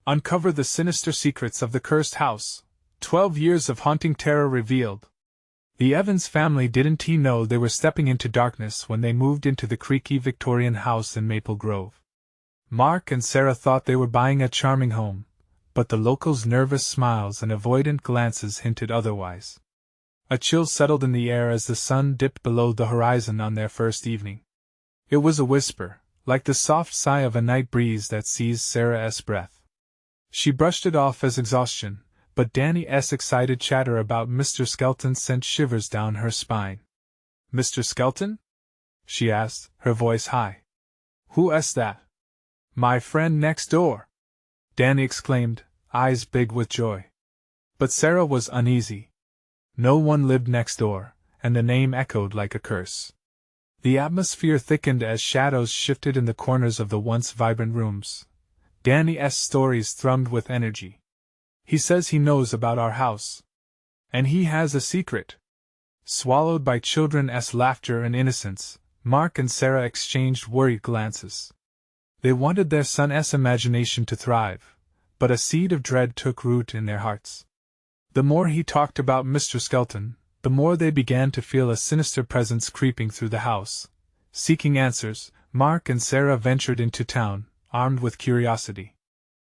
Uncover the sinister secrets of the cursed house. 12 years of haunting terror revealed. The Evans family didn't know they were stepping into darkness when they moved into the creaky Victorian house in Maple Grove. Mark and Sarah thought they were buying a charming home, but the locals' nervous smiles and avoidant glances hinted otherwise. A chill settled in the air as the sun dipped below the horizon on their first evening. It was a whisper, like the soft sigh of a night breeze that seized Sarah's breath. She brushed it off as exhaustion, but Danny's excited chatter about Mr. Skelton sent shivers down her spine. "Mr. Skelton?" she asked, her voice high. "Who's that?" "My friend next door," Danny exclaimed, eyes big with joy. But Sarah was uneasy. No one lived next door, and the name echoed like a curse. The atmosphere thickened as shadows shifted in the corners of the once vibrant rooms. Danny's stories thrummed with energy. "He says he knows about our house. And he has a secret." Swallowed by children's laughter and innocence, Mark and Sarah exchanged worried glances. They wanted their son's imagination to thrive, but a seed of dread took root in their hearts. The more he talked about Mr. Skelton, the more they began to feel a sinister presence creeping through the house. Seeking answers, Mark and Sarah ventured into town, armed with curiosity.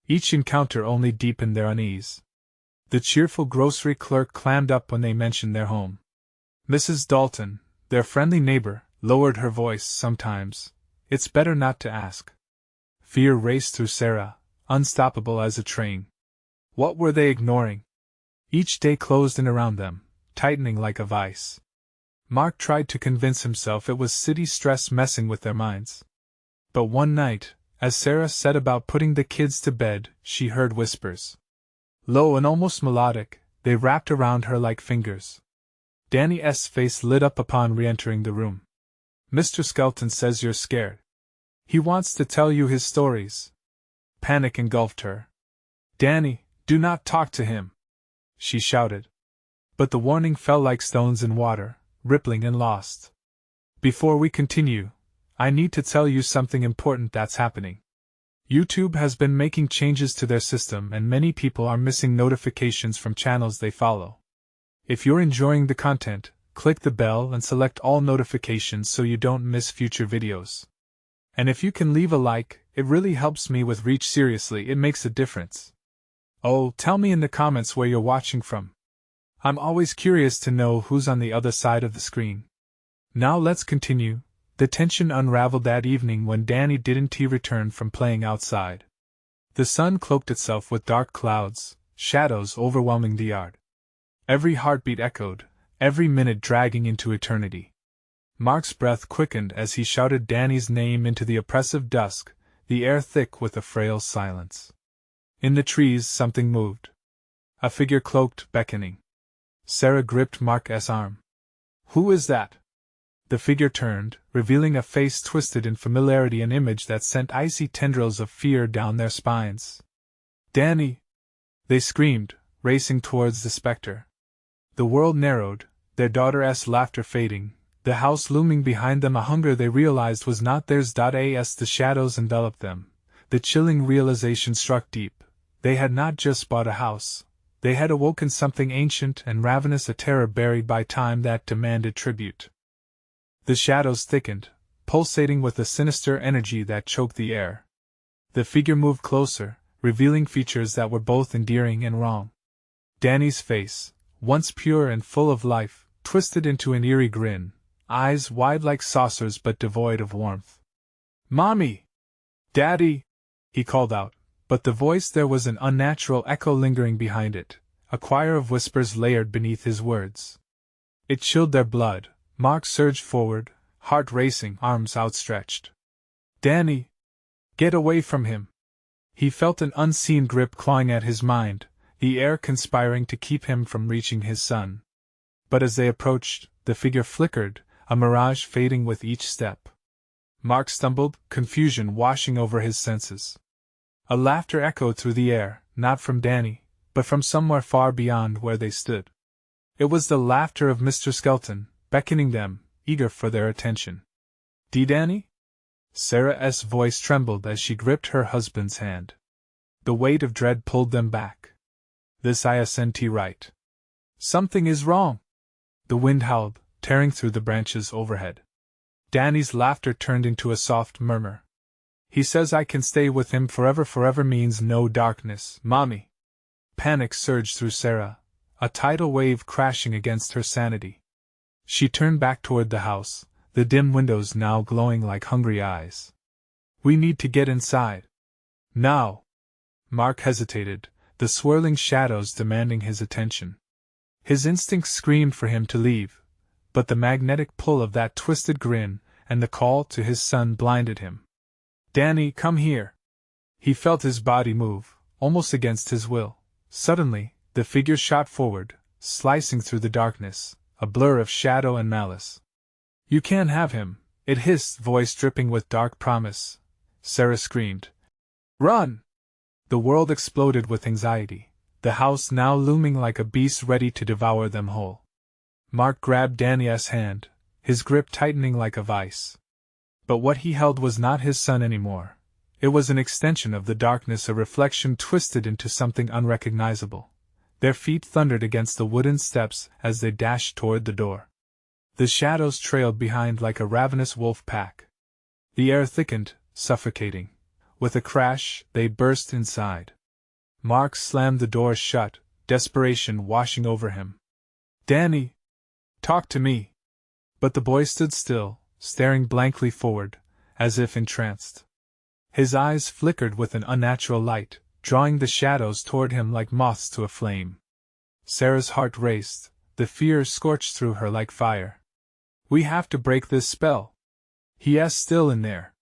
Each encounter only deepened their unease. The cheerful grocery clerk clammed up when they mentioned their home. Mrs. Dalton, their friendly neighbor, lowered her voice sometimes. "It's better not to ask." Fear raced through Sarah, unstoppable as a train. What were they ignoring? Each day closed in around them, tightening like a vice. Mark tried to convince himself it was city stress messing with their minds. But one night, as Sarah set about putting the kids to bed, she heard whispers. Low and almost melodic, they wrapped around her like fingers. Danny's face lit up upon re-entering the room. "Mr. Skelton says you're scared. He wants to tell you his stories." Panic engulfed her. "Danny, do not talk to him!" she shouted. But the warning fell like stones in water, rippling and lost. "Before we continue, I need to tell you something important that's happening. YouTube has been making changes to their system and many people are missing notifications from channels they follow. If you're enjoying the content, click the bell and select all notifications so you don't miss future videos. And if you can leave a like, it really helps me with reach. Seriously, it makes a difference. Oh, tell me in the comments where you're watching from. I'm always curious to know who's on the other side of the screen. Now let's continue. The tension unraveled that evening when Danny didn't return from playing outside. The sun cloaked itself with dark clouds, shadows overwhelming the yard. Every heartbeat echoed, every minute dragging into eternity. Mark's breath quickened as he shouted Danny's name into the oppressive dusk, the air thick with a frail silence. In the trees something moved. A figure cloaked, beckoning. Sarah gripped Mark's arm. "Who is that?" The figure turned, revealing a face twisted in familiarity, an image that sent icy tendrils of fear down their spines. "Danny!" they screamed, racing towards the specter. The world narrowed, their daughter's laughter fading, the house looming behind them, a hunger they realized was not theirs. As the shadows enveloped them, the chilling realization struck deep. They had not just bought a house, they had awoken something ancient and ravenous, a terror buried by time that demanded tribute. The shadows thickened, pulsating with a sinister energy that choked the air. The figure moved closer, revealing features that were both endearing and wrong. Danny's face, once pure and full of life, twisted into an eerie grin, eyes wide like saucers but devoid of warmth. "Mommy! Daddy!" he called out, but the voice, there was an unnatural echo lingering behind it, a choir of whispers layered beneath his words. It chilled their blood. Mark surged forward, heart racing, arms outstretched. "Danny! Get away from him!" He felt an unseen grip clawing at his mind, the air conspiring to keep him from reaching his son. But as they approached, the figure flickered, a mirage fading with each step. Mark stumbled, confusion washing over his senses. A laughter echoed through the air, not from Danny, but from somewhere far beyond where they stood. It was the laughter of Mr. Skelton, beckoning them, eager for their attention. "Danny?" Sarah's voice trembled as she gripped her husband's hand. The weight of dread pulled them back. This isn't right. Something is wrong. The wind howled, tearing through the branches overhead. Danny's laughter turned into a soft murmur. He says I can stay with him forever. Forever means no darkness, Mommy. Panic surged through Sarah, a tidal wave crashing against her sanity. She turned back toward the house, the dim windows now glowing like hungry eyes. We need to get inside. Now. Mark hesitated, the swirling shadows demanding his attention. His instincts screamed for him to leave, but the magnetic pull of that twisted grin and the call to his son blinded him. Danny, come here. He felt his body move, almost against his will. Suddenly, the figure shot forward, slicing through the darkness, a blur of shadow and malice. You can't have him, it hissed, voice dripping with dark promise. Sarah screamed. Run! The world exploded with anxiety, the house now looming like a beast ready to devour them whole. Mark grabbed Danny's hand, his grip tightening like a vice. But what he held was not his son anymore. It was an extension of the darkness, a reflection twisted into something unrecognizable. Their feet thundered against the wooden steps as they dashed toward the door. The shadows trailed behind like a ravenous wolf pack. The air thickened, suffocating. With a crash, they burst inside. Mark slammed the door shut, desperation washing over him. Danny! Talk to me! But the boy stood still, staring blankly forward, as if entranced. His eyes flickered with an unnatural light, drawing the shadows toward him like moths to a flame. Sarah's heart raced, the fear scorched through her like fire. We have to break this spell. He's still in there.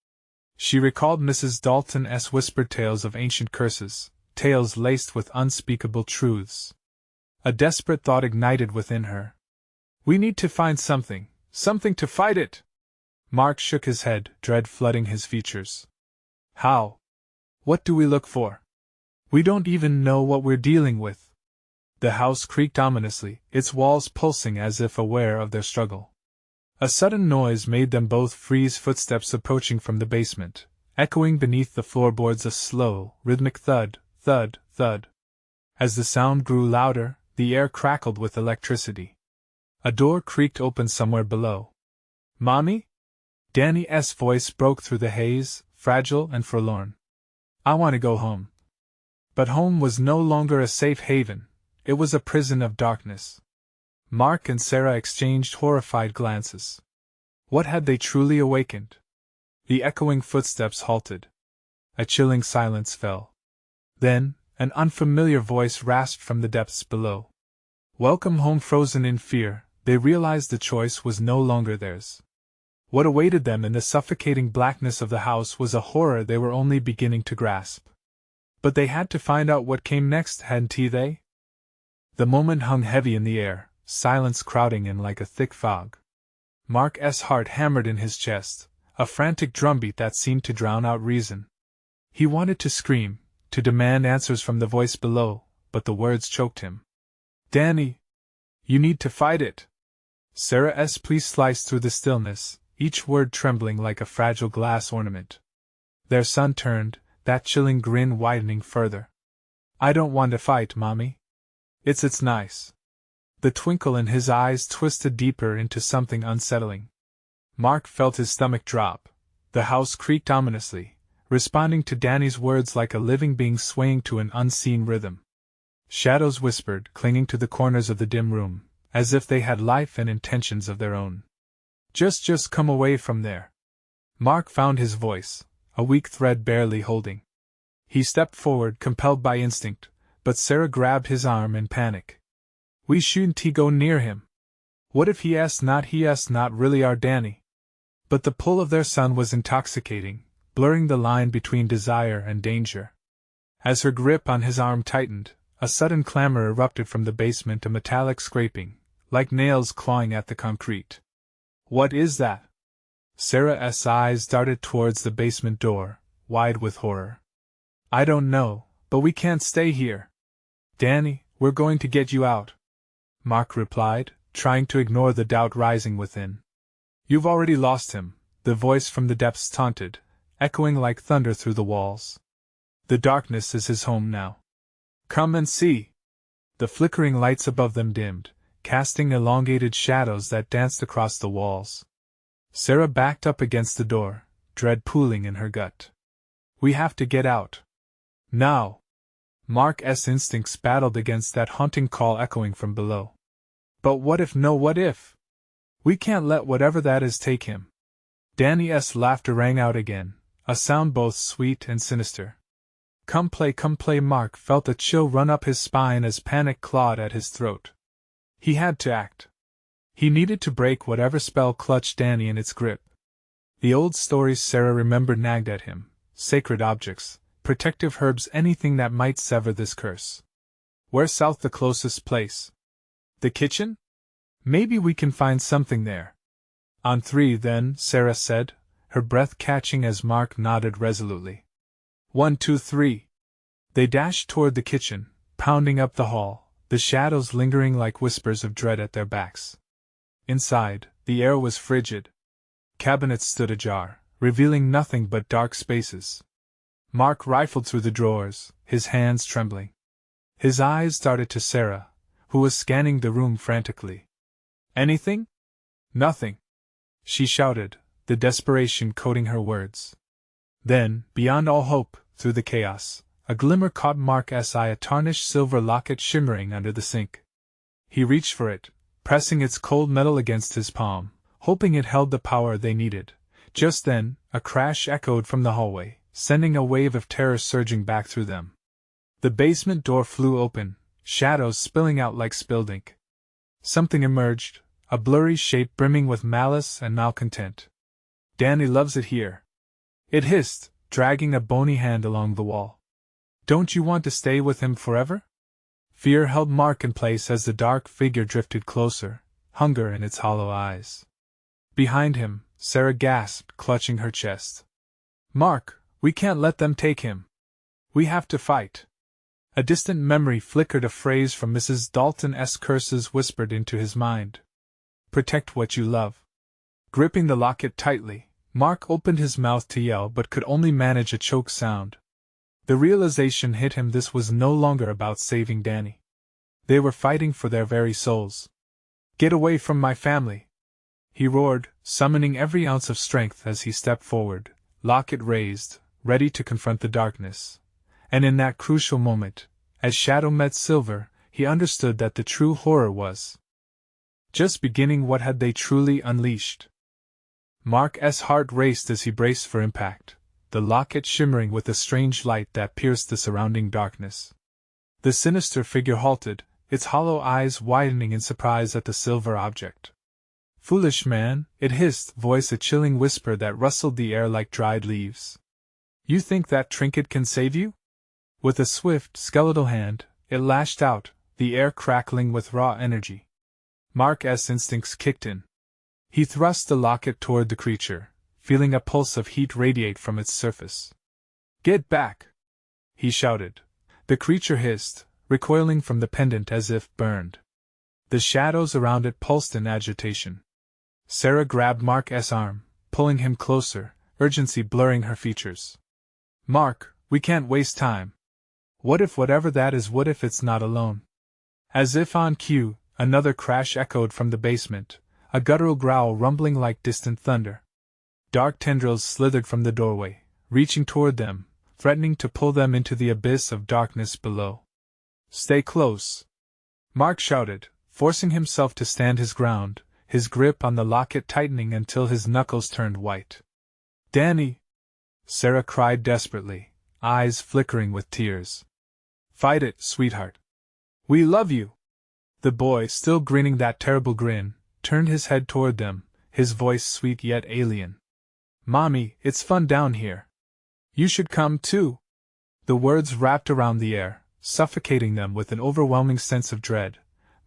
She recalled Mrs. Dalton's whispered tales of ancient curses, tales laced with unspeakable truths. A desperate thought ignited within her. We need to find something to fight it! Mark shook his head, dread flooding his features. How? What do we look for? We don't even know what we're dealing with. The house creaked ominously, its walls pulsing as if aware of their struggle. A sudden noise made them both freeze, footsteps approaching from the basement, echoing beneath the floorboards, a slow, rhythmic thud, thud, thud. As the sound grew louder, the air crackled with electricity. A door creaked open somewhere below. Mommy? Danny's voice broke through the haze, fragile and forlorn. I want to go home. But home was no longer a safe haven, it was a prison of darkness. Mark and Sarah exchanged horrified glances. What had they truly awakened? The echoing footsteps halted. A chilling silence fell. Then, an unfamiliar voice rasped from the depths below. Welcome home. Frozen in fear, they realized the choice was no longer theirs. What awaited them in the suffocating blackness of the house was a horror they were only beginning to grasp. But they had to find out what came next, hadn't they? The moment hung heavy in the air, silence crowding in like a thick fog. Mark's heart hammered in his chest, a frantic drumbeat that seemed to drown out reason. He wanted to scream, to demand answers from the voice below, but the words choked him. Danny! You need to fight it! Sarah's plea sliced through the stillness, each word trembling like a fragile glass ornament. Their son turned, that chilling grin widening further. I don't want to fight, Mommy. It's nice. The twinkle in his eyes twisted deeper into something unsettling. Mark felt his stomach drop. The house creaked ominously, responding to Danny's words like a living being swaying to an unseen rhythm. Shadows whispered, clinging to the corners of the dim room, as if they had life and intentions of their own. Just come away from there. Mark found his voice, a weak thread barely holding. He stepped forward, compelled by instinct, but Sarah grabbed his arm in panic. We shouldn't go near him. What if he's not really our Danny? But the pull of their son was intoxicating, blurring the line between desire and danger. As her grip on his arm tightened, a sudden clamor erupted from the basement, a metallic scraping, like nails clawing at the concrete. What is that? Sarah's eyes darted towards the basement door, wide with horror. I don't know, but we can't stay here. Danny, we're going to get you out. Mark replied, trying to ignore the doubt rising within. You've already lost him, the voice from the depths taunted, echoing like thunder through the walls. The darkness is his home now. Come and see. The flickering lights above them dimmed, casting elongated shadows that danced across the walls. Sarah backed up against the door, dread pooling in her gut. We have to get out. Now. Mark's instincts battled against that haunting call echoing from below. But what if? No, what if? We can't let whatever that is take him. Danny's laughter rang out again, a sound both sweet and sinister. Come play, come play. Mark felt a chill run up his spine as panic clawed at his throat. He had to act. He needed to break whatever spell clutched Danny in its grip. The old stories Sarah remembered nagged at him, sacred objects, protective herbs, anything that might sever this curse. Where's south the closest place? The kitchen? Maybe we can find something there. On three, then, Sarah said, her breath catching as Mark nodded resolutely. 1, 2, 3. They dashed toward the kitchen, pounding up the hall, the shadows lingering like whispers of dread at their backs. Inside, the air was frigid. Cabinets stood ajar, revealing nothing but dark spaces. Mark rifled through the drawers, his hands trembling. His eyes darted to Sarah, who was scanning the room frantically. Anything? Nothing. She shouted, the desperation coating her words. Then, beyond all hope, through the chaos, a glimmer caught Mark's eye, a tarnished silver locket shimmering under the sink. He reached for it, pressing its cold metal against his palm, hoping it held the power they needed. Just then, a crash echoed from the hallway, sending a wave of terror surging back through them. The basement door flew open, shadows spilling out like spilled ink. Something emerged, a blurry shape brimming with malice and malcontent. Danny loves it here. It hissed, dragging a bony hand along the wall. Don't you want to stay with him forever? Fear held Mark in place as the dark figure drifted closer, hunger in its hollow eyes. Behind him, Sarah gasped, clutching her chest. Mark, we can't let them take him. We have to fight. A distant memory flickered, a phrase from Mrs. Dalton's curses whispered into his mind. Protect what you love. Gripping the locket tightly, Mark opened his mouth to yell but could only manage a choked sound. The realization hit him this was no longer about saving Danny. They were fighting for their very souls. Get away from my family! He roared, summoning every ounce of strength as he stepped forward, locket raised, ready to confront the darkness. And in that crucial moment, as shadow met silver, he understood that the true horror was just beginning. What had they truly unleashed? Mark's heart raced as he braced for impact, the locket shimmering with a strange light that pierced the surrounding darkness. The sinister figure halted, its hollow eyes widening in surprise at the silver object. Foolish man, it hissed, voice a chilling whisper that rustled the air like dried leaves. You think that trinket can save you? With a swift, skeletal hand, it lashed out, the air crackling with raw energy. Mark's instincts kicked in. He thrust the locket toward the creature, feeling a pulse of heat radiate from its surface. Get back! He shouted. The creature hissed, recoiling from the pendant as if burned. The shadows around it pulsed in agitation. Sarah grabbed Mark's arm, pulling him closer, urgency blurring her features. Mark, we can't waste time. What if whatever that is, what if it's not alone? As if on cue, another crash echoed from the basement, a guttural growl rumbling like distant thunder. Dark tendrils slithered from the doorway, reaching toward them, threatening to pull them into the abyss of darkness below. Stay close! Mark shouted, forcing himself to stand his ground, his grip on the locket tightening until his knuckles turned white. Danny! Sarah cried desperately, eyes flickering with tears. Fight it, sweetheart. We love you! The boy, still grinning that terrible grin, turned his head toward them, his voice sweet yet alien. Mommy, it's fun down here. You should come too. The words wrapped around the air, suffocating them with an overwhelming sense of dread.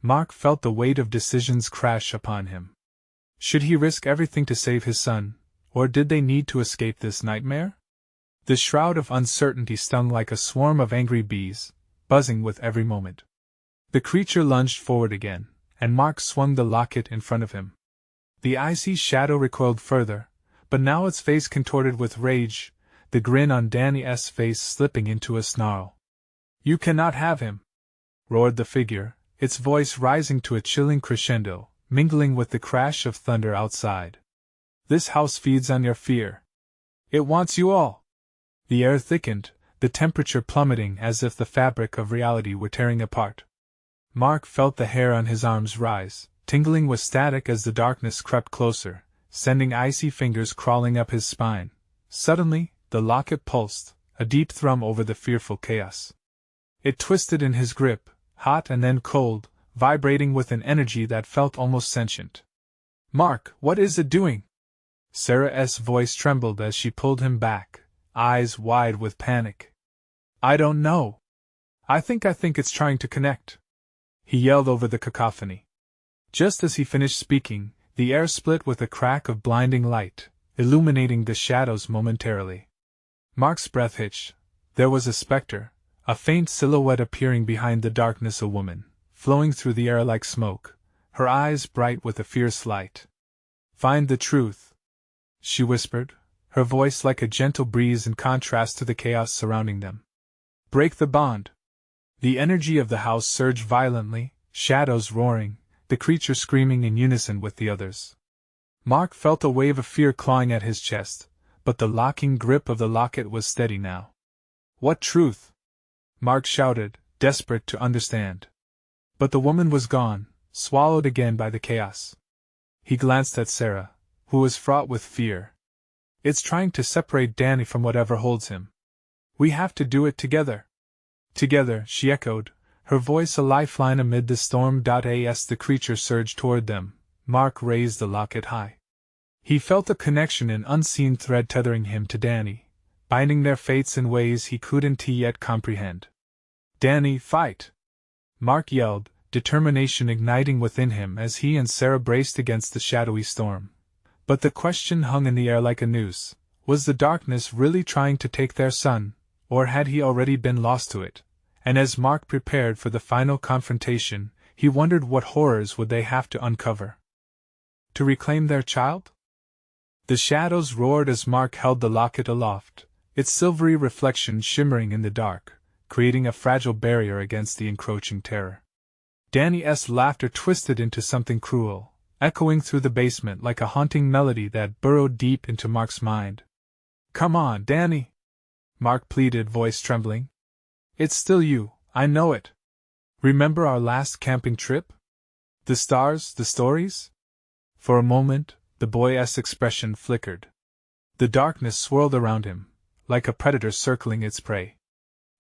Mark felt the weight of decisions crash upon him. Should he risk everything to save his son, or did they need to escape this nightmare? The shroud of uncertainty stung like a swarm of angry bees, buzzing with every moment. The creature lunged forward again, and Mark swung the locket in front of him. The icy shadow recoiled further, but now its face contorted with rage, the grin on Danny's face slipping into a snarl. "You cannot have him!" roared the figure, its voice rising to a chilling crescendo, mingling with the crash of thunder outside. "This house feeds on your fear. It wants you all!" The air thickened, the temperature plummeting as if the fabric of reality were tearing apart. Mark felt the hair on his arms rise, tingling with static as the darkness crept closer, sending icy fingers crawling up his spine. Suddenly, the locket pulsed, a deep thrum over the fearful chaos. It twisted in his grip, hot and then cold, vibrating with an energy that felt almost sentient. "Mark, what is it doing?" Sarah's voice trembled as she pulled him back, eyes wide with panic. "I don't know. I think it's trying to connect," he yelled over the cacophony. Just as he finished speaking, the air split with a crack of blinding light, illuminating the shadows momentarily. Mark's breath hitched. There was a specter, a faint silhouette appearing behind the darkness, a woman, flowing through the air like smoke, her eyes bright with a fierce light. "Find the truth," she whispered, her voice like a gentle breeze in contrast to the chaos surrounding them. "Break the bond." The energy of the house surged violently, shadows roaring, the creature screaming in unison with the others. Mark felt a wave of fear clawing at his chest, but the locking grip of the locket was steady now. "What truth?" Mark shouted, desperate to understand. But the woman was gone, swallowed again by the chaos. He glanced at Sarah, who was fraught with fear. "It's trying to separate Danny from whatever holds him. We have to do it together." "Together," she echoed, her voice a lifeline amid the storm. As the creature surged toward them, Mark raised the locket high. He felt a connection, an unseen thread tethering him to Danny, binding their fates in ways he couldn't yet comprehend. "Danny, fight!" Mark yelled, determination igniting within him as he and Sarah braced against the shadowy storm. But the question hung in the air like a noose. Was the darkness really trying to take their son, or had he already been lost to it? And as Mark prepared for the final confrontation, he wondered what horrors would they have to uncover to reclaim their child? The shadows roared as Mark held the locket aloft, its silvery reflection shimmering in the dark, creating a fragile barrier against the encroaching terror. Danny's laughter twisted into something cruel, echoing through the basement like a haunting melody that burrowed deep into Mark's mind. "Come on, Danny," Mark pleaded, voice trembling. "It's still you, I know it. Remember our last camping trip? The stars, the stories?" For a moment, the boy's expression flickered. The darkness swirled around him, like a predator circling its prey.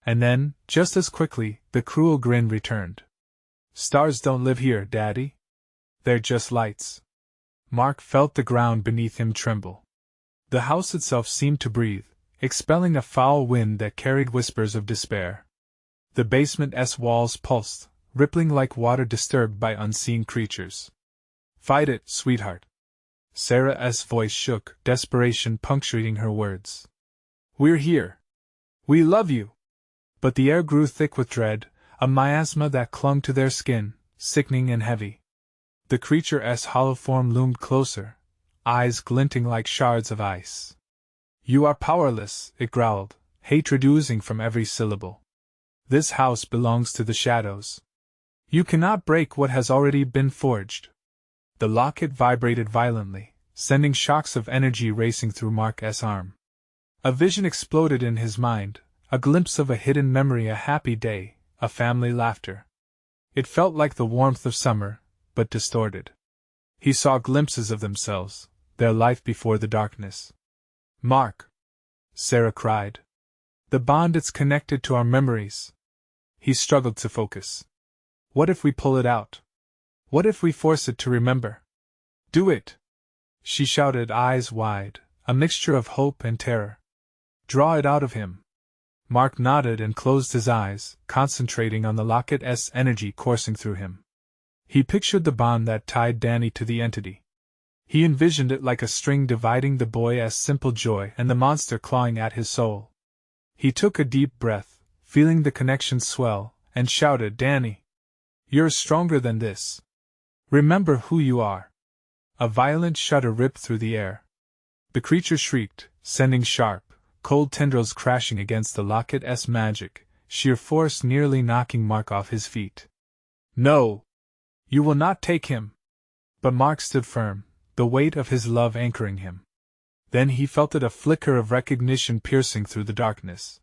And then, just as quickly, the cruel grin returned. "Stars don't live here, Daddy. They're just lights." Mark felt the ground beneath him tremble. The house itself seemed to breathe, expelling a foul wind that carried whispers of despair. The basement's walls pulsed, rippling like water disturbed by unseen creatures. "Fight it, sweetheart." Sarah's voice shook, desperation punctuating her words. "We're here. We love you." But the air grew thick with dread, a miasma that clung to their skin, sickening and heavy. The creature's hollow form loomed closer, eyes glinting like shards of ice. "You are powerless," it growled, hatred oozing from every syllable. "This house belongs to the shadows. You cannot break what has already been forged." The locket vibrated violently, sending shocks of energy racing through Mark's arm. A vision exploded in his mind, a glimpse of a hidden memory, a happy day, a family laughter. It felt like the warmth of summer, but distorted. He saw glimpses of themselves, their life before the darkness. "Mark!" Sarah cried. "The bond, it's connected to our memories." He struggled to focus. "What if we pull it out? What if we force it to remember?" "Do it!" she shouted, eyes wide, a mixture of hope and terror. "Draw it out of him." Mark nodded and closed his eyes, concentrating on the locket's energy coursing through him. He pictured the bond that tied Danny to the entity. He envisioned it like a string dividing the boy's simple joy and the monster clawing at his soul. He took a deep breath, feeling the connection swell, and shouted, "Danny! You're stronger than this. Remember who you are." A violent shudder ripped through the air. The creature shrieked, sending sharp, cold tendrils crashing against the locket's magic, sheer force nearly knocking Mark off his feet. No! You will not take him! But Mark stood firm, the weight of his love anchoring him. Then he felt a flicker of recognition piercing through the darkness.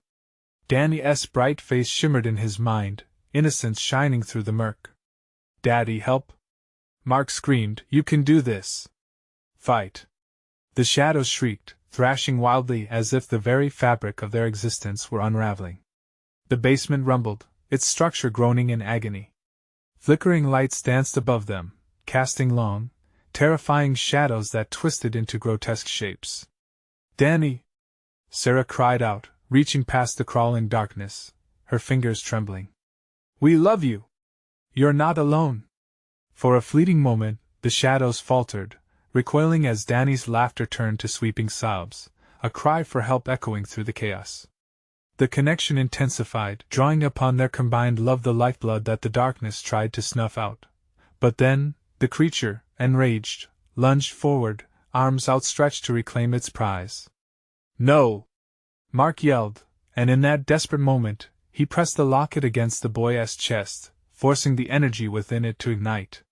Danny's bright face shimmered in his mind, innocence shining through the murk. Daddy, help! Mark screamed, you can do this! Fight! The shadows shrieked, thrashing wildly as if the very fabric of their existence were unraveling. The basement rumbled, its structure groaning in agony. Flickering lights danced above them, casting long, terrifying shadows that twisted into grotesque shapes. Danny! Sarah cried out, reaching past the crawling darkness, her fingers trembling. We love you! You're not alone! For a fleeting moment, the shadows faltered, recoiling as Danny's laughter turned to sweeping sobs, a cry for help echoing through the chaos. The connection intensified, drawing upon their combined love the lifeblood that the darkness tried to snuff out. But then, the creature, enraged, lunged forward, arms outstretched to reclaim its prize. No! Mark yelled, and in that desperate moment, he pressed the locket against the boy's chest, forcing the energy within it to ignite.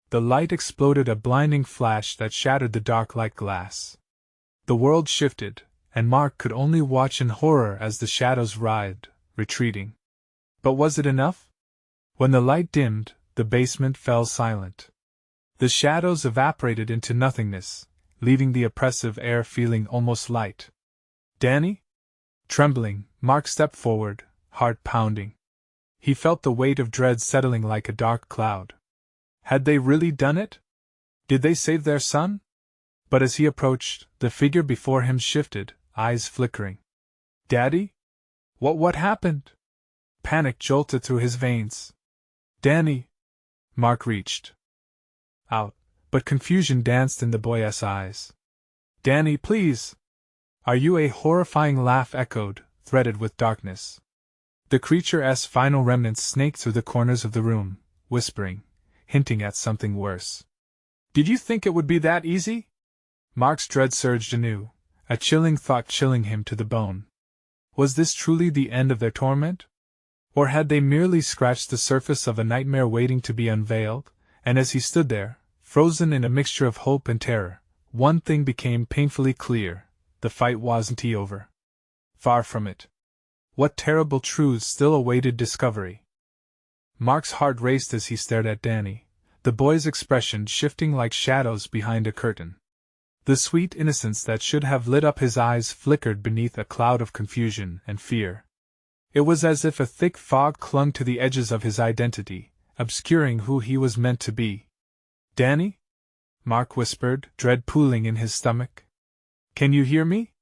The light exploded, a blinding flash that shattered the dark like glass. The world shifted, and Mark could only watch in horror as the shadows writhed, retreating. But was it enough? When the light dimmed, the basement fell silent. The shadows evaporated into nothingness, leaving the oppressive air feeling almost light. Danny? Trembling, Mark stepped forward, heart pounding. He felt the weight of dread settling like a dark cloud. Had they really done it? Did they save their son? But as he approached, the figure before him shifted, eyes flickering. Daddy? What happened? Panic jolted through his veins. Danny! Mark reached out, but confusion danced in the boy's eyes. Danny, please! Are you? A horrifying laugh echoed, threaded with darkness. The creature's final remnants snaked through the corners of the room, whispering, hinting at something worse. Did you think it would be that easy? Mark's dread surged anew, a chilling thought chilling him to the bone. Was this truly the end of their torment? Or had they merely scratched the surface of a nightmare waiting to be unveiled? And as he stood there, frozen in a mixture of hope and terror, one thing became painfully clear: the fight wasn't over. Far from it. What terrible truths still awaited discovery? Mark's heart raced as he stared at Danny, the boy's expression shifting like shadows behind a curtain. The sweet innocence that should have lit up his eyes flickered beneath a cloud of confusion and fear. It was as if a thick fog clung to the edges of his identity, obscuring who he was meant to be. Danny? Mark whispered, dread pooling in his stomach. Can you hear me?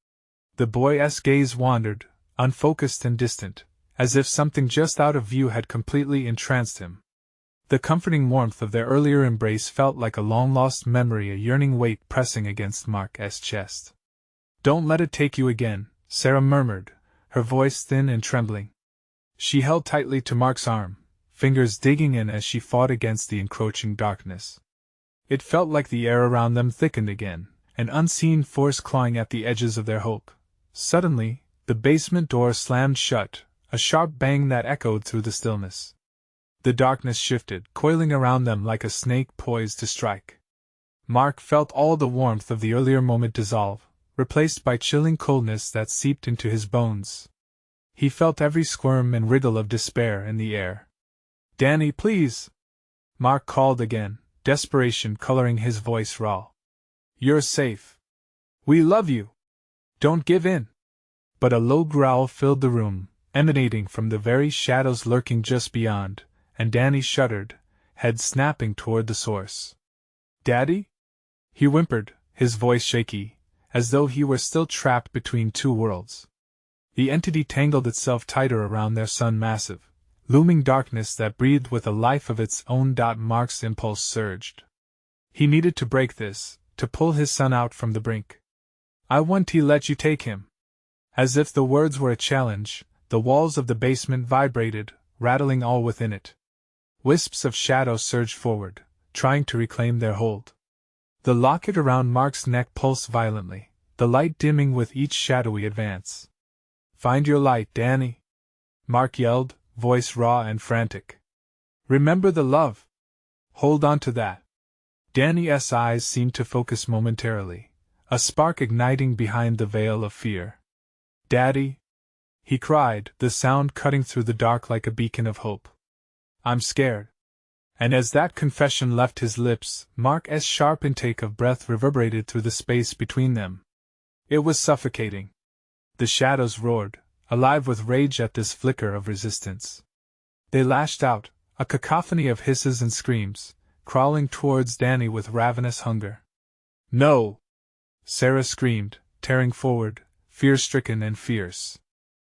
The boy's gaze wandered, unfocused and distant, as if something just out of view had completely entranced him. The comforting warmth of their earlier embrace felt like a long-lost memory, a yearning weight pressing against Mark's chest. Don't let it take you again, Sarah murmured, her voice thin and trembling. She held tightly to Mark's arm, fingers digging in as she fought against the encroaching darkness. It felt like the air around them thickened again, an unseen force clawing at the edges of their hope. Suddenly, the basement door slammed shut, a sharp bang that echoed through the stillness. The darkness shifted, coiling around them like a snake poised to strike. Mark felt all the warmth of the earlier moment dissolve, replaced by chilling coldness that seeped into his bones. He felt every squirm and wriggle of despair in the air. Danny, please! Mark called again, desperation coloring his voice raw. You're safe. We love you. Don't give in. But a low growl filled the room, emanating from the very shadows lurking just beyond, and Danny shuddered, head snapping toward the source. Daddy? He whimpered, his voice shaky, as though he were still trapped between two worlds. The entity tangled itself tighter around their son, massive, looming darkness that breathed with a life of its own. Mark's impulse surged. He needed to break this, to pull his son out from the brink. I won't let you take him. As if the words were a challenge, the walls of the basement vibrated, rattling all within it. Wisps of shadow surged forward, trying to reclaim their hold. The locket around Mark's neck pulsed violently, the the light dimming with each shadowy advance. "Find your light, Danny!" Mark yelled, voice raw and frantic. "Remember the love! Hold on to that!" Danny's eyes seemed to focus momentarily, a spark igniting behind the veil of fear. "Daddy!" he cried, the sound cutting through the dark like a beacon of hope. "I'm scared." And as that confession left his lips, Mark's sharp intake of breath reverberated through the space between them. It was suffocating. The shadows roared, alive with rage at this flicker of resistance. They lashed out, a cacophony of hisses and screams, crawling towards Danny with ravenous hunger. "No!" Sarah screamed, tearing forward, fear-stricken and fierce.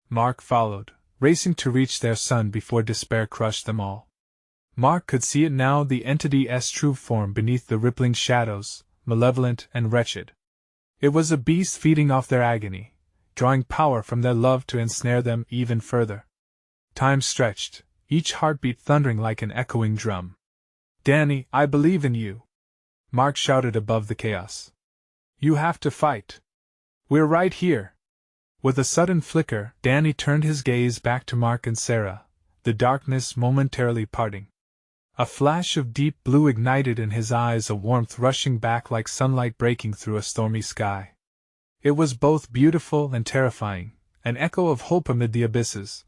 Mark followed, racing to reach their son before despair crushed them all. Mark could see it now, the entity's true form beneath the rippling shadows, malevolent and wretched. It was a beast feeding off their agony, drawing power from their love to ensnare them even further. Time stretched, each heartbeat thundering like an echoing drum. "Danny, I believe in you!" Mark shouted above the chaos. "You have to fight. We're right here." With a sudden flicker, Danny turned his gaze back to Mark and Sarah, the darkness momentarily parting. A flash of deep blue ignited in his eyes, a warmth rushing back like sunlight breaking through a stormy sky. It was both beautiful and terrifying, an echo of hope amid the abysses.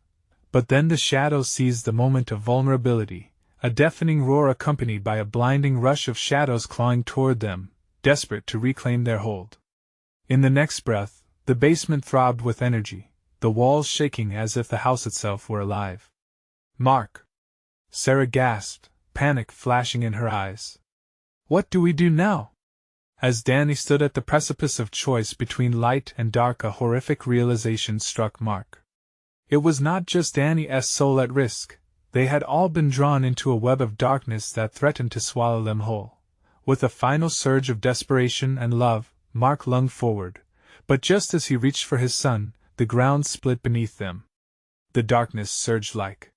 But then the shadows seized the moment of vulnerability, a deafening roar accompanied by a blinding rush of shadows clawing toward them, desperate to reclaim their hold. In the next breath, the basement throbbed with energy, the walls shaking as if the house itself were alive. "Mark!" Sarah gasped, panic flashing in her eyes. "What do we do now?" As Danny stood at the precipice of choice between light and dark, a horrific realization struck Mark. It was not just Danny's soul at risk, they had all been drawn into a web of darkness that threatened to swallow them whole. With a final surge of desperation and love, Mark lunged forward, but just as he reached for his son, the ground split beneath them. The darkness surged like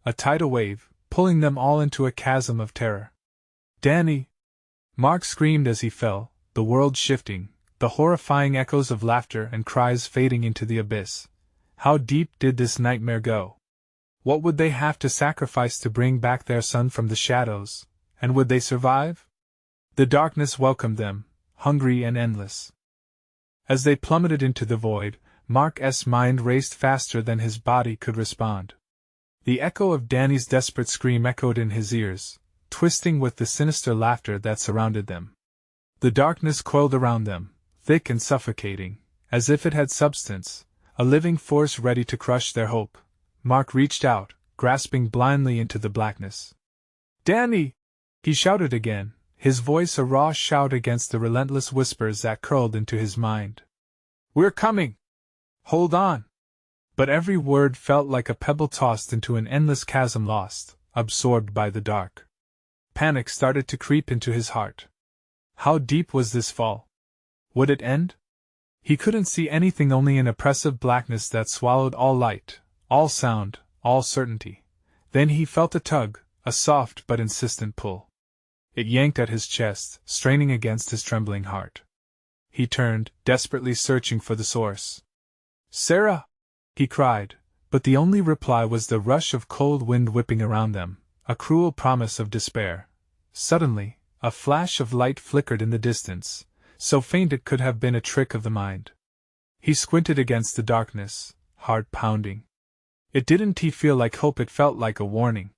a tidal wave, pulling them all into a chasm of terror. "Danny!" Mark screamed as he fell, the world shifting, the horrifying echoes of laughter and cries fading into the abyss. How deep did this nightmare go? What would they have to sacrifice to bring back their son from the shadows, and would they survive? The darkness welcomed them, hungry and endless. As they plummeted into the void, Mark's mind raced faster than his body could respond. The echo of Danny's desperate scream echoed in his ears, twisting with the sinister laughter that surrounded them. The darkness coiled around them, thick and suffocating, as if it had substance, a living force ready to crush their hope. Mark reached out, grasping blindly into the blackness. "Danny!" he shouted again, his voice a raw shout against the relentless whispers that curled into his mind. "We're coming! Hold on!" But every word felt like a pebble tossed into an endless chasm, lost, absorbed by the dark. Panic started to creep into his heart. How deep was this fall? Would it end? He couldn't see anything, only an oppressive blackness that swallowed all light, all sound, all certainty. Then he felt a tug, a soft but insistent pull. It yanked at his chest, straining against his trembling heart. He turned, desperately searching for the source. "Sarah!" he cried, but the only reply was the rush of cold wind whipping around them, a cruel promise of despair. Suddenly, a flash of light flickered in the distance, so faint it could have been a trick of the mind. He squinted against the darkness, heart pounding. It didn't feel like hope, it felt like a warning.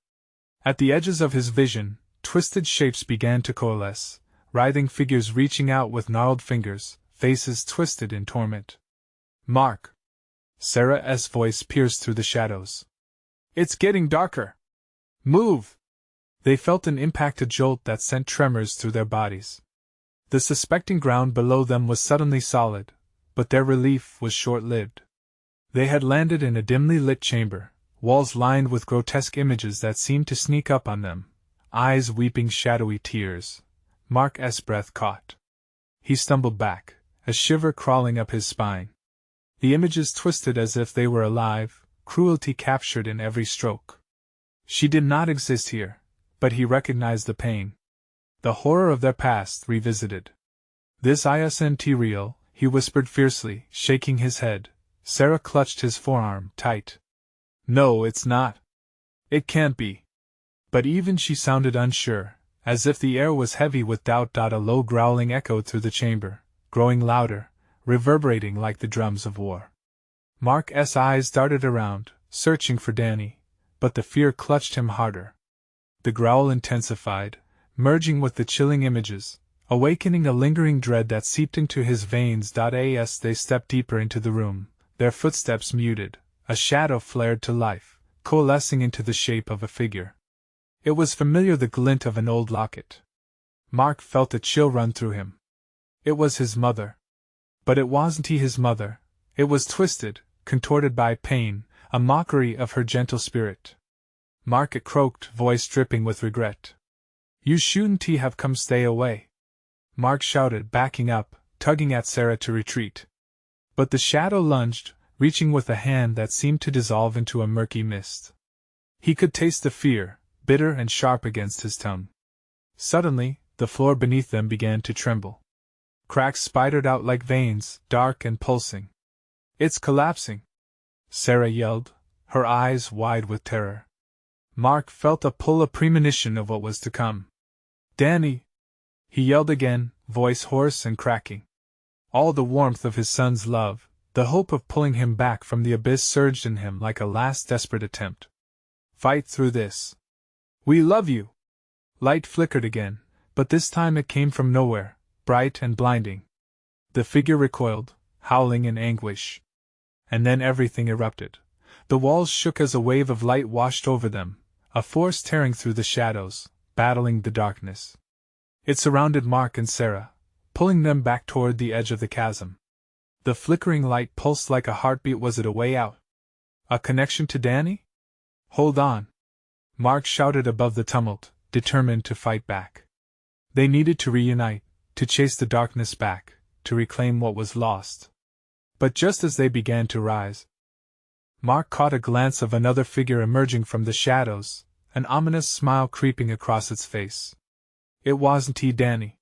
At the edges of his vision, twisted shapes began to coalesce, writhing figures reaching out with gnarled fingers, faces twisted in torment. "Mark!" Sarah's voice pierced through the shadows. "It's getting darker! Move!" They felt an impact, a jolt that sent tremors through their bodies. The suspecting ground below them was suddenly solid, but their relief was short-lived. They had landed in a dimly lit chamber, walls lined with grotesque images that seemed to sneak up on them, eyes weeping shadowy tears. Mark's breath caught. He stumbled back, a shiver crawling up his spine. The images twisted as if they were alive, cruelty captured in every stroke. She did not exist here, but he recognized the pain. The horror of their past revisited. This isn't real, he whispered fiercely, shaking his head. Sarah clutched his forearm tight. No, it's not. It can't be. But even she sounded unsure, as if the air was heavy with doubt. A low growling echoed through the chamber, growing louder, reverberating like the drums of war. Mark's eyes darted around, searching for Danny, but the fear clutched him harder. The growl intensified, merging with the chilling images, awakening a lingering dread that seeped into his veins. As they stepped deeper into the room, their footsteps muted, a shadow flared to life, coalescing into the shape of a figure. It was familiar, the glint of an old locket. Mark felt a chill run through him. It was his mother. But it wasn't his mother. It was twisted, contorted by pain, a mockery of her gentle spirit. Mark, it croaked, voice dripping with regret. You shouldn't have come, stay away. Mark shouted, backing up, tugging at Sarah to retreat. But the shadow lunged, reaching with a hand that seemed to dissolve into a murky mist. He could taste the fear, bitter and sharp against his tongue. Suddenly, the floor beneath them began to tremble. Cracks spidered out like veins, dark and pulsing. It's collapsing! Sarah yelled, her eyes wide with terror. Mark felt a pull, a premonition of what was to come. Danny! He yelled again, voice hoarse and cracking. All the warmth of his son's love, the hope of pulling him back from the abyss surged in him like a last desperate attempt. Fight through this. We love you! Light flickered again, but this time it came from nowhere, bright and blinding. The figure recoiled, howling in anguish. And then everything erupted. The walls shook as a wave of light washed over them, a force tearing through the shadows, battling the darkness. It surrounded Mark and Sarah, pulling them back toward the edge of the chasm. The flickering light pulsed like a heartbeat. Was it a way out? A connection to Danny? Hold on! Mark shouted above the tumult, determined to fight back. They needed to reunite, to chase the darkness back, to reclaim what was lost. But just as they began to rise, Mark caught a glance of another figure emerging from the shadows, an ominous smile creeping across its face. It wasn't Danny.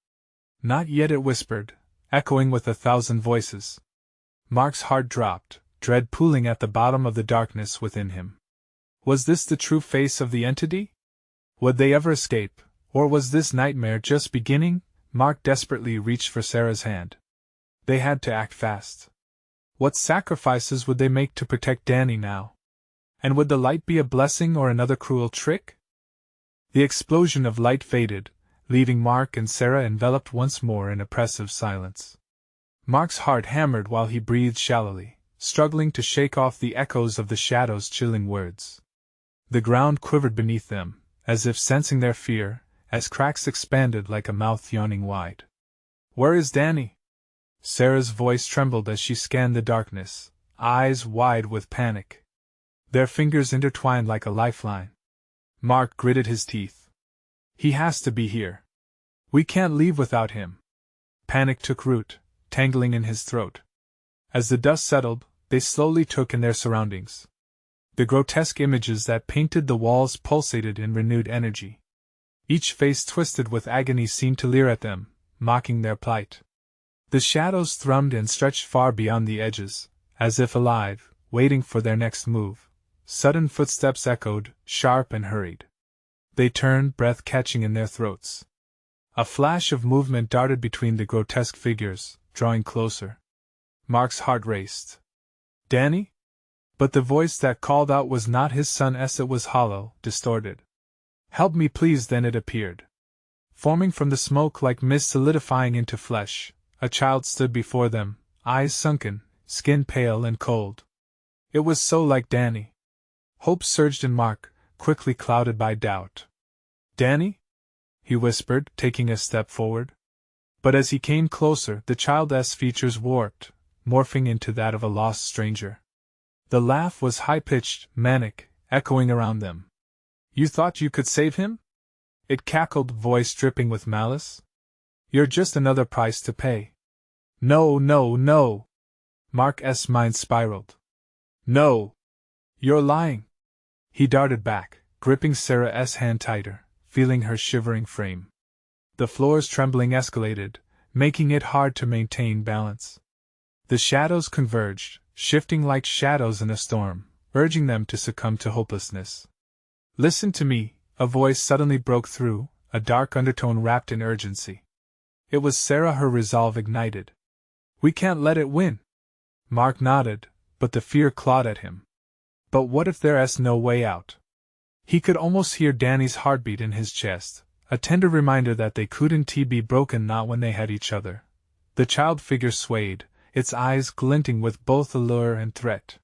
Not yet, it whispered, echoing with 1,000 voices. Mark's heart dropped, dread pooling at the bottom of the darkness within him. Was this the true face of the entity? Would they ever escape, or was this nightmare just beginning? Mark desperately reached for Sarah's hand. They had to act fast. What sacrifices would they make to protect Danny now? And would the light be a blessing or another cruel trick? The explosion of light faded, leaving Mark and Sarah enveloped once more in oppressive silence. Mark's heart hammered while he breathed shallowly, struggling to shake off the echoes of the shadow's chilling words. The ground quivered beneath them, as if sensing their fear, as cracks expanded like a mouth yawning wide. Where is Danny? Sarah's voice trembled as she scanned the darkness, eyes wide with panic. Their fingers intertwined like a lifeline. Mark gritted his teeth. He has to be here. We can't leave without him. Panic took root, tangling in his throat. As the dust settled, they slowly took in their surroundings. The grotesque images that painted the walls pulsated in renewed energy. Each face twisted with agony seemed to leer at them, mocking their plight. The shadows thrummed and stretched far beyond the edges, as if alive, waiting for their next move. Sudden footsteps echoed, sharp and hurried. They turned, breath catching in their throats. A flash of movement darted between the grotesque figures, drawing closer. Mark's heart raced. Danny? But the voice that called out was not his son's. It was hollow, distorted. Help me please. Then it appeared. Forming from the smoke like mist solidifying into flesh, a child stood before them, eyes sunken, skin pale and cold. It was so like Danny. Hope surged in Mark, quickly clouded by doubt. Danny? He whispered, taking a step forward. But as he came closer, the child's features warped, morphing into that of a lost stranger. The laugh was high-pitched, manic, echoing around them. You thought you could save him? It cackled, voice dripping with malice. You're just another price to pay. No, no, no! Mark's mind spiraled. No! You're lying! He darted back, gripping Sarah's hand tighter, feeling her shivering frame. The floor's trembling escalated, making it hard to maintain balance. The shadows converged, shifting like shadows in a storm, urging them to succumb to hopelessness. "Listen to me," a voice suddenly broke through, a dark undertone wrapped in urgency. It was Sarah, her resolve ignited. "We can't let it win." Mark nodded, but the fear clawed at him. But what if there's no way out? He could almost hear Danny's heartbeat in his chest, a tender reminder that they couldn't be broken, not when they had each other. The child figure swayed, its eyes glinting with both allure and threat.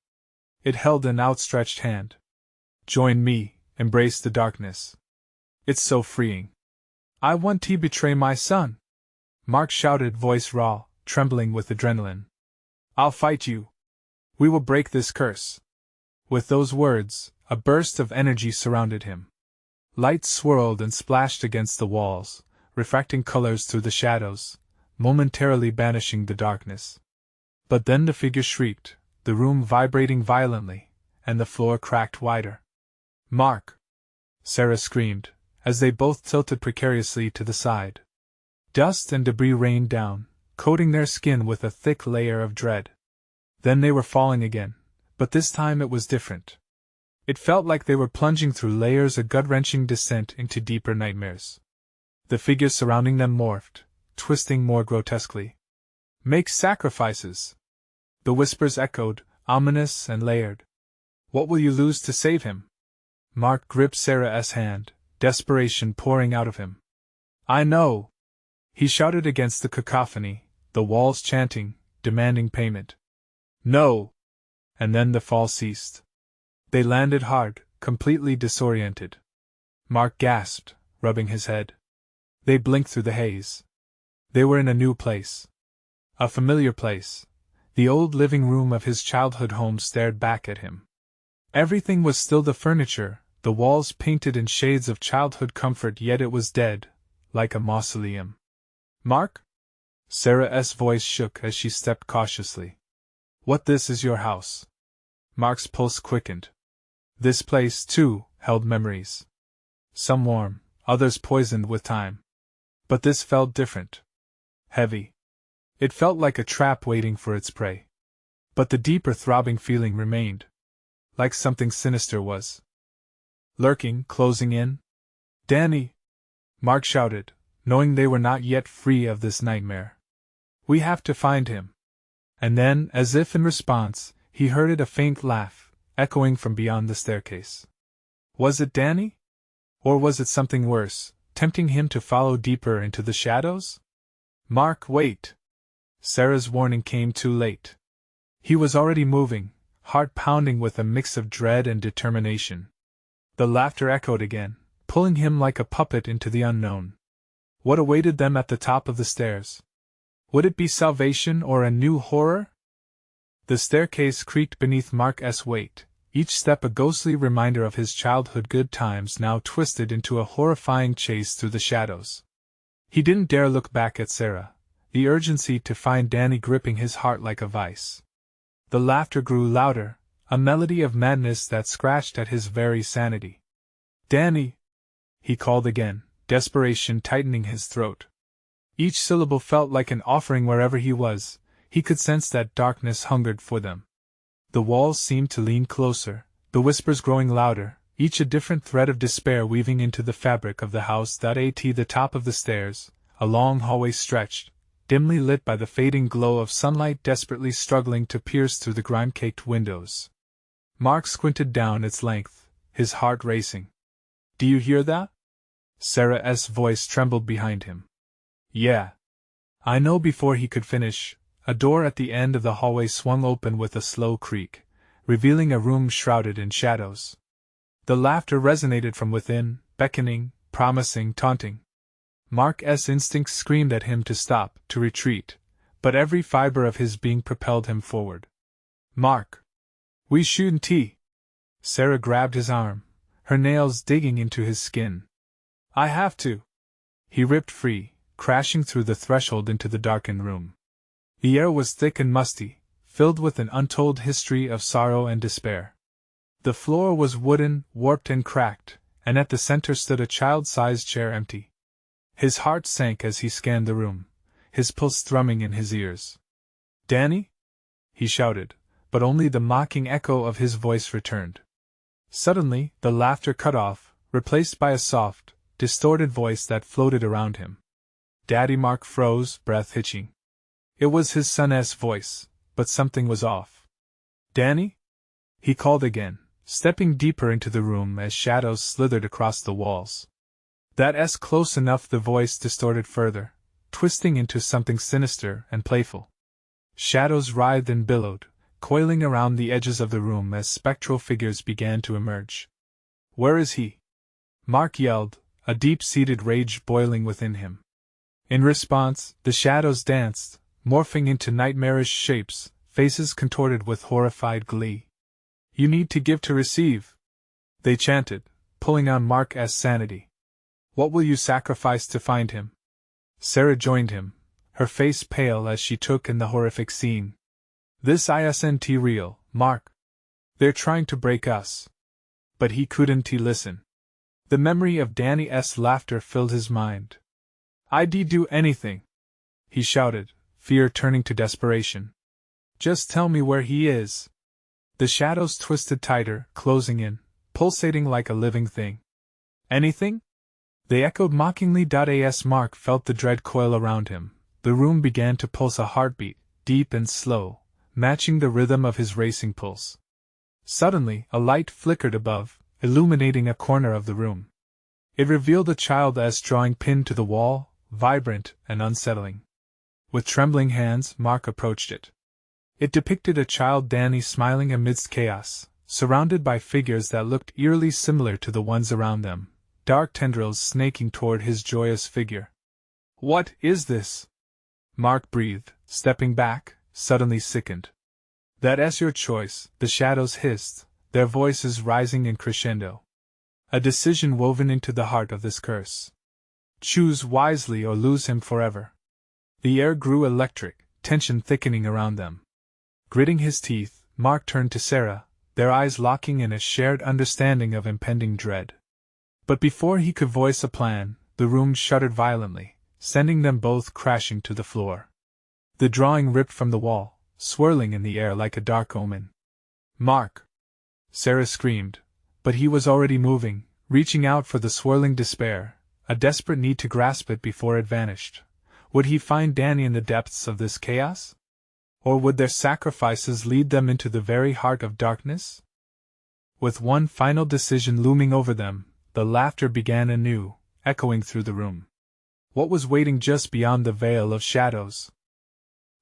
It held an outstretched hand. "Join me, embrace the darkness. It's so freeing." "I want to betray my son," Mark shouted, voice raw, trembling with adrenaline. "I'll fight you. We will break this curse." With those words, a burst of energy surrounded him. Light swirled and splashed against the walls, refracting colors through the shadows, momentarily banishing the darkness. But then the figure shrieked, the room vibrating violently, and the floor cracked wider. "Mark!" Sarah screamed, as they both tilted precariously to the side. Dust and debris rained down, coating their skin with a thick layer of dread. Then they were falling again, but this time it was different. It felt like they were plunging through layers, a gut-wrenching descent into deeper nightmares. The figures surrounding them morphed, twisting more grotesquely. "Make sacrifices!" The whispers echoed, ominous and layered. "What will you lose to save him?" Mark gripped Sarah's hand, desperation pouring out of him. "I know!" He shouted against the cacophony, the walls chanting, demanding payment. "No!" And then the fall ceased. They landed hard, completely disoriented. Mark gasped, rubbing his head. They blinked through the haze. They were in a new place. A familiar place. The old living room of his childhood home stared back at him. Everything was still, the furniture, the walls painted in shades of childhood comfort, yet it was dead, like a mausoleum. "Mark?" Sarah's voice shook as she stepped cautiously. "What, this is your house?" Mark's pulse quickened. This place, too, held memories. Some warm, others poisoned with time. But this felt different. Heavy. It felt like a trap waiting for its prey. But the deeper throbbing feeling remained. Like something sinister was lurking, closing in. "Danny!" Mark shouted, knowing they were not yet free of this nightmare. "We have to find him." And then, as if in response, he heard a faint laugh, echoing from beyond the staircase. Was it Danny? Or was it something worse, tempting him to follow deeper into the shadows? "Mark, wait!" Sarah's warning came too late. He was already moving, heart pounding with a mix of dread and determination. The laughter echoed again, pulling him like a puppet into the unknown. What awaited them at the top of the stairs? Would it be salvation or a new horror? The staircase creaked beneath Mark's weight, each step a ghostly reminder of his childhood good times now twisted into a horrifying chase through the shadows. He didn't dare look back at Sarah, the urgency to find Danny gripping his heart like a vice. The laughter grew louder, a melody of madness that scratched at his very sanity. "Danny!" he called again, desperation tightening his throat. Each syllable felt like an offering wherever he was. He could sense that darkness hungered for them. The walls seemed to lean closer, the whispers growing louder, each a different thread of despair weaving into the fabric of the house. At the top of the stairs, a long hallway stretched, dimly lit by the fading glow of sunlight desperately struggling to pierce through the grime-caked windows. Mark squinted down its length, his heart racing. "Do you hear that?" Sarah's voice trembled behind him. "Yeah. I know." Before he could finish, a door at the end of the hallway swung open with a slow creak, revealing a room shrouded in shadows. The laughter resonated from within, beckoning, promising, taunting. Mark's instincts screamed at him to stop, to retreat, but every fiber of his being propelled him forward. "Mark! We shouldn't." Sarah grabbed his arm, her nails digging into his skin. "I have to." He ripped free, crashing through the threshold into the darkened room. The air was thick and musty, filled with an untold history of sorrow and despair. The floor was wooden, warped and cracked, and at the center stood a child-sized chair empty. His heart sank as he scanned the room, his pulse thrumming in his ears. "Danny?" he shouted, but only the mocking echo of his voice returned. Suddenly, the laughter cut off, replaced by a soft, distorted voice that floated around him. Daddy Mark froze, breath hitching. It was his son's voice, but something was off. "Danny?" he called again, stepping deeper into the room as shadows slithered across the walls. That's close enough, the voice distorted further, twisting into something sinister and playful. Shadows writhed and billowed, coiling around the edges of the room as spectral figures began to emerge. "Where is he?" Mark yelled, a deep-seated rage boiling within him. In response, the shadows danced, morphing into nightmarish shapes, faces contorted with horrified glee. "You need to give to receive," they chanted, pulling on Mark's sanity. "What will you sacrifice to find him?" Sarah joined him, her face pale as she took in the horrific scene. "This isn't real, Mark. They're trying to break us." But he couldn't listen. The memory of Danny's laughter filled his mind. "I'd do anything," he shouted, fear turning to desperation. "Just tell me where he is." The shadows twisted tighter, closing in, pulsating like a living thing. "Anything?" They echoed mockingly. As Mark felt the dread coil around him, the room began to pulse a heartbeat, deep and slow, matching the rhythm of his racing pulse. Suddenly, a light flickered above, illuminating a corner of the room. It revealed a child as drawing pinned to the wall, vibrant and unsettling. With trembling hands, Mark approached it. It depicted a child Danny smiling amidst chaos, surrounded by figures that looked eerily similar to the ones around them, dark tendrils snaking toward his joyous figure. "What is this?" Mark breathed, stepping back, suddenly sickened. "That's your choice," the shadows hissed, their voices rising in crescendo. "A decision woven into the heart of this curse. Choose wisely or lose him forever." The air grew electric, tension thickening around them. Gritting his teeth, Mark turned to Sarah, their eyes locking in a shared understanding of impending dread. But before he could voice a plan, the room shuddered violently, sending them both crashing to the floor. The drawing ripped from the wall, swirling in the air like a dark omen. "Mark!" Sarah screamed, but he was already moving, reaching out for the swirling despair, a desperate need to grasp it before it vanished. Would he find Danny in the depths of this chaos? Or would their sacrifices lead them into the very heart of darkness? With one final decision looming over them, the laughter began anew, echoing through the room. What was waiting just beyond the veil of shadows?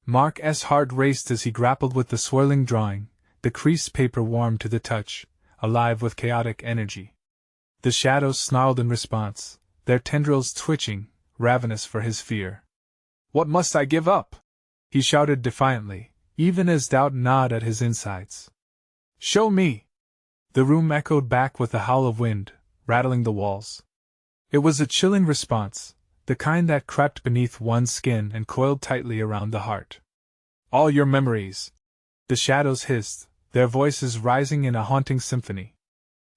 Mark's heart raced as he grappled with the swirling drawing, the creased paper warm to the touch, alive with chaotic energy. The shadows snarled in response, their tendrils twitching, ravenous for his fear. "What must I give up?" he shouted defiantly, even as doubt gnawed at his insides. "Show me!" The room echoed back with the howl of wind, rattling the walls. It was a chilling response, the kind that crept beneath one's skin and coiled tightly around the heart. "All your memories!" the shadows hissed, their voices rising in a haunting symphony.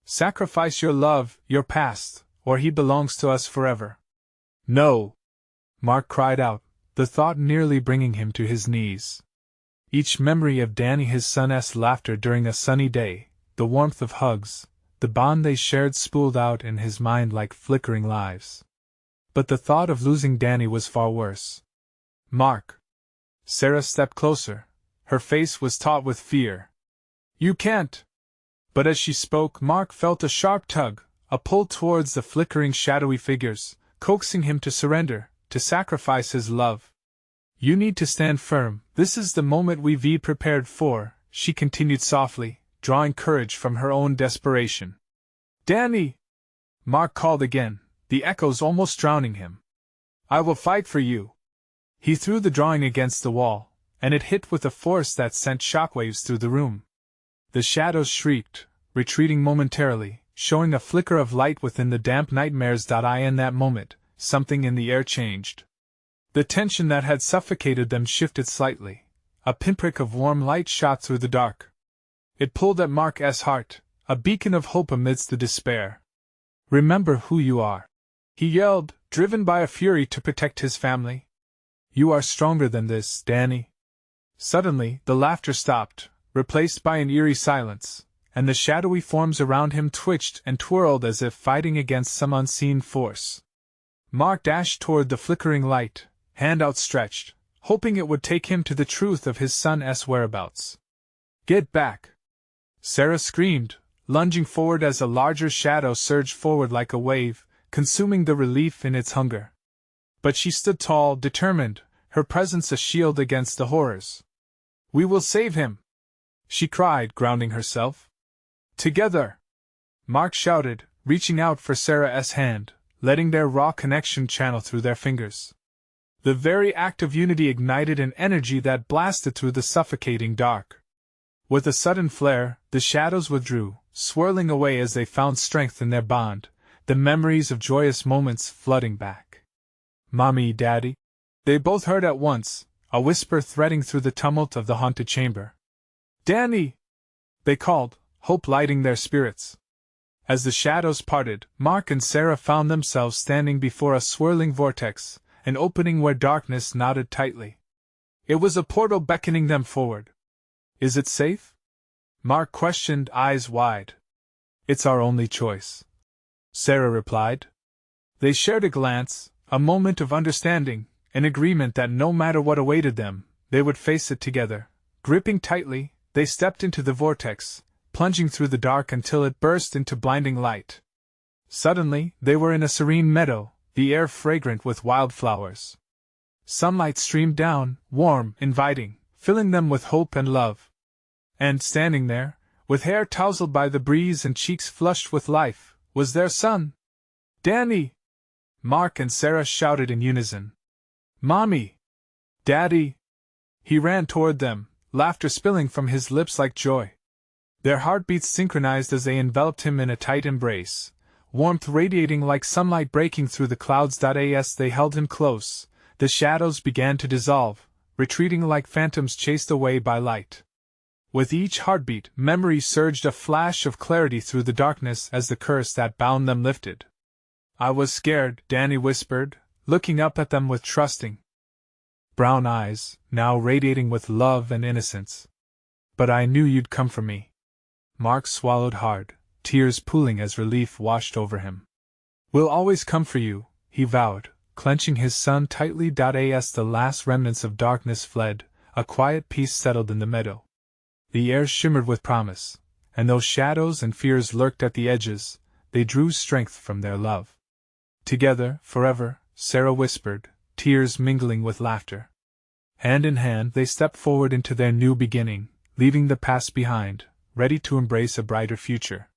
"Sacrifice your love, your past, or he belongs to us forever." "No!" Mark cried out, the thought nearly bringing him to his knees. Each memory of Danny, his son's laughter during a sunny day, the warmth of hugs, the bond they shared spooled out in his mind like flickering lives. But the thought of losing Danny was far worse. "Mark!" Sarah stepped closer, her face was taut with fear. "You can't!" But as she spoke, Mark felt a sharp tug, a pull towards the flickering shadowy figures, coaxing him to surrender, to sacrifice his love. "You need to stand firm, this is the moment we've prepared for," she continued softly, drawing courage from her own desperation. "Danny!" Mark called again, the echoes almost drowning him. "I will fight for you." He threw the drawing against the wall, and it hit with a force that sent shockwaves through the room. The shadows shrieked, retreating momentarily, showing a flicker of light within the damp nightmares. In that moment, something in the air changed. The tension that had suffocated them shifted slightly. A pinprick of warm light shot through the dark. It pulled at Mark's heart, a beacon of hope amidst the despair. "Remember who you are," he yelled, driven by a fury to protect his family. "You are stronger than this, Danny." Suddenly, the laughter stopped, replaced by an eerie silence, and the shadowy forms around him twitched and twirled as if fighting against some unseen force. Mark dashed toward the flickering light, hand outstretched, hoping it would take him to the truth of his son's whereabouts. "Get back!" Sarah screamed, lunging forward as a larger shadow surged forward like a wave, consuming the relief in its hunger. But she stood tall, determined, her presence a shield against the horrors. "We will save him!" she cried, grounding herself. "Together!" Mark shouted, reaching out for Sarah's hand, letting their raw connection channel through their fingers. The very act of unity ignited an energy that blasted through the suffocating dark. With a sudden flare, the shadows withdrew, swirling away as they found strength in their bond, the memories of joyous moments flooding back. "Mommy, Daddy!" They both heard at once, a whisper threading through the tumult of the haunted chamber. "Danny!" they called, hope lighting their spirits. As the shadows parted, Mark and Sarah found themselves standing before a swirling vortex, an opening where darkness knotted tightly. It was a portal beckoning them forward. "Is it safe?" Mark questioned, eyes wide. "It's our only choice," Sarah replied. They shared a glance, a moment of understanding, an agreement that no matter what awaited them, they would face it together. Gripping tightly, they stepped into the vortex, plunging through the dark until it burst into blinding light. Suddenly, they were in a serene meadow, the air fragrant with wildflowers. Sunlight streamed down, warm, inviting, filling them with hope and love. And standing there, with hair tousled by the breeze and cheeks flushed with life, was their son. "Danny!" Mark and Sarah shouted in unison. "Mommy! Daddy!" He ran toward them, laughter spilling from his lips like joy. Their heartbeats synchronized as they enveloped him in a tight embrace, warmth radiating like sunlight breaking through the clouds. As they held him close, the shadows began to dissolve, retreating like phantoms chased away by light. With each heartbeat, memory surged a flash of clarity through the darkness as the curse that bound them lifted. "I was scared," Danny whispered, looking up at them with trusting brown eyes, now radiating with love and innocence. "But I knew you'd come for me." Mark swallowed hard, tears pooling as relief washed over him. "We'll always come for you," he vowed, clenching his son tightly. As the last remnants of darkness fled, a quiet peace settled in the meadow. The air shimmered with promise, and though shadows and fears lurked at the edges, they drew strength from their love. "Together, forever," Sarah whispered, tears mingling with laughter. Hand in hand they stepped forward into their new beginning, leaving the past behind, ready to embrace a brighter future.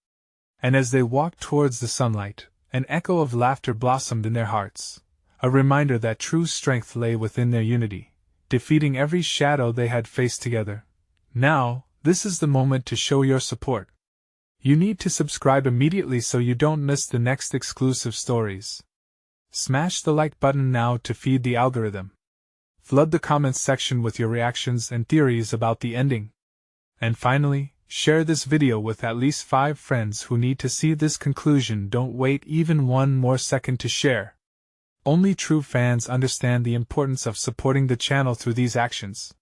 And as they walked towards the sunlight, an echo of laughter blossomed in their hearts, a reminder that true strength lay within their unity, defeating every shadow they had faced together. Now, this is the moment to show your support. You need to subscribe immediately so you don't miss the next exclusive stories. Smash the like button now to feed the algorithm. Flood the comments section with your reactions and theories about the ending. And finally, share this video with at least 5 friends who need to see this conclusion. Don't wait even one more second to share. Only true fans understand the importance of supporting the channel through these actions.